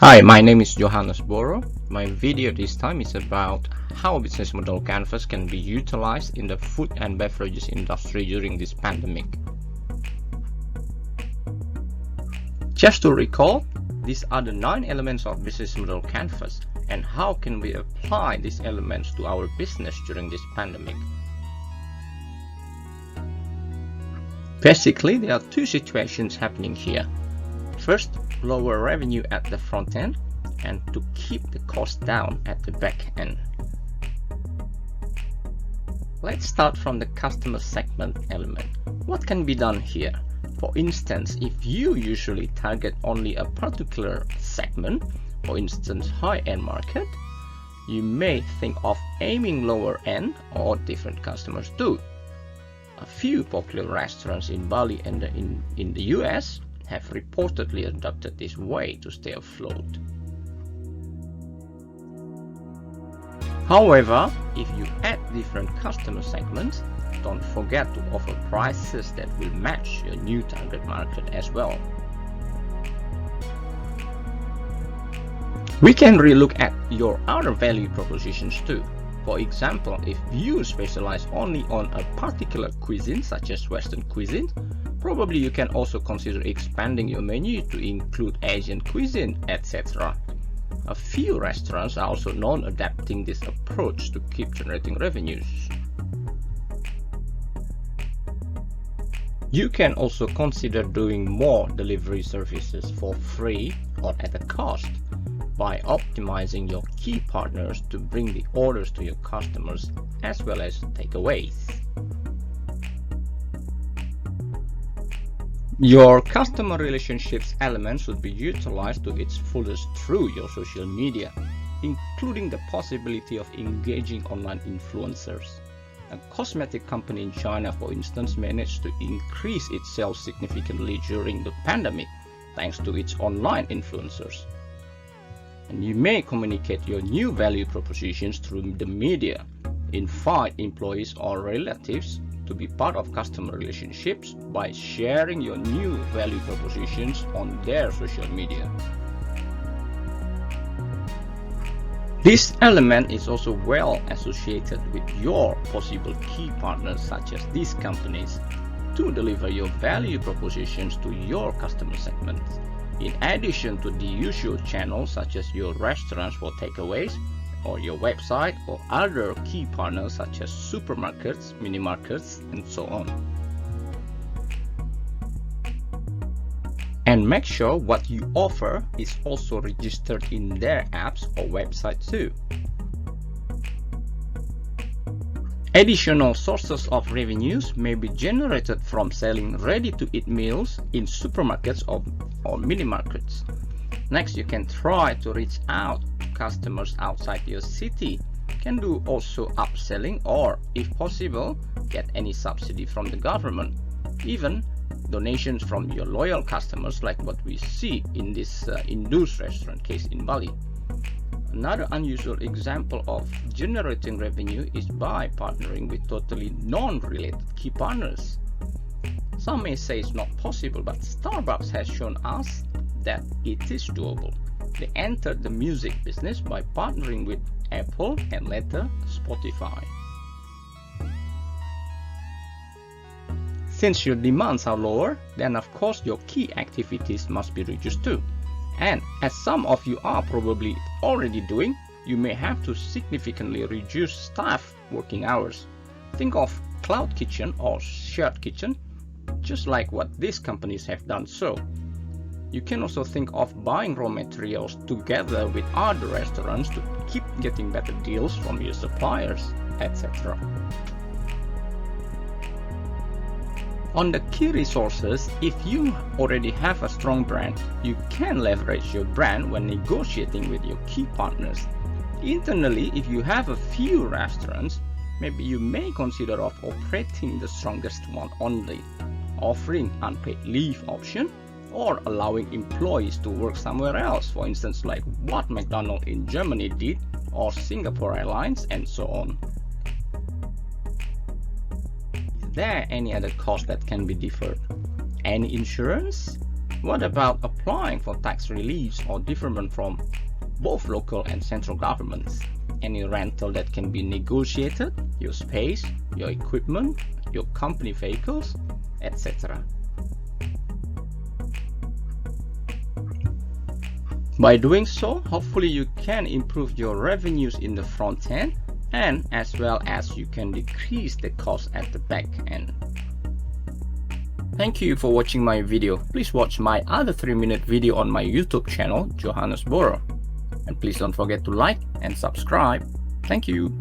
Hi, my name is Johannes Boro. My video this time is about how business model canvas can be utilized in the food and beverages industry during this pandemic. Just to recall, these are the 9 elements of business model canvas and how can we apply these elements to our business during this pandemic. Basically, there are 2 situations happening here. First, lower revenue at the front end and to keep the cost down at the back end. Let's start from the customer segment element. What can be done here? For instance, if you usually target only a particular segment, for instance high-end market, you may think of aiming lower end or different customers too. A few popular restaurants in Bali and in the US have reportedly adopted this way to stay afloat. However, if you add different customer segments, don't forget to offer prices that will match your new target market as well. We can relook at your other value propositions too. For example, if you specialize only on a particular cuisine such as Western cuisine, probably you can also consider expanding your menu to include Asian cuisine, etc. A few restaurants are also known adapting this approach to keep generating revenues. You can also consider doing more delivery services for free or at a cost by optimizing your key partners to bring the orders to your customers as well as takeaways. Your customer relationships element should be utilized to its fullest through your social media, including the possibility of engaging online influencers. A cosmetic company in China, for instance, managed to increase its sales significantly during the pandemic thanks to its online influencers. And you may communicate your new value propositions through the media. Invite employees or relatives to be part of customer relationships by sharing your new value propositions on their social media. This element is also well associated with your possible key partners such as these companies to deliver your value propositions to your customer segments. In addition to the usual channels such as your restaurants for takeaways, or your website or other key partners such as supermarkets, mini markets, and so on. And make sure what you offer is also registered in their apps or website too. Additional sources of revenues may be generated from selling ready-to-eat meals in supermarkets or mini markets. Next, you can try to reach out to customers outside your city. Can do also upselling or, if possible, get any subsidy from the government. Even donations from your loyal customers like what we see in this Indus restaurant case in Bali. Another unusual example of generating revenue is by partnering with totally non-related key partners. Some may say it's not possible, but Starbucks has shown us that it is doable. They entered the music business by partnering with Apple and later Spotify. Since your demands are lower, then of course your key activities must be reduced too. And as some of you are probably already doing, you may have to significantly reduce staff working hours. Think of cloud kitchen or shared kitchen, just like what these companies have done so. You can also think of buying raw materials together with other restaurants to keep getting better deals from your suppliers, etc. On the key resources, if you already have a strong brand, you can leverage your brand when negotiating with your key partners. Internally, if you have a few restaurants, maybe you may consider operating the strongest one only, offering unpaid leave option, or allowing employees to work somewhere else, for instance like what McDonald's in Germany did, or Singapore Airlines, and so on. Is there any other cost that can be deferred? Any insurance? What about applying for tax reliefs or deferment from both local and central governments? Any rental that can be negotiated, your space, your equipment, your company vehicles, etc. By doing so, hopefully you can improve your revenues in the front end, and as well as you can decrease the cost at the back end. Thank you for watching my video. Please watch my other 3-minute video on my YouTube channel, Johannes Boro. And please don't forget to like and subscribe. Thank you.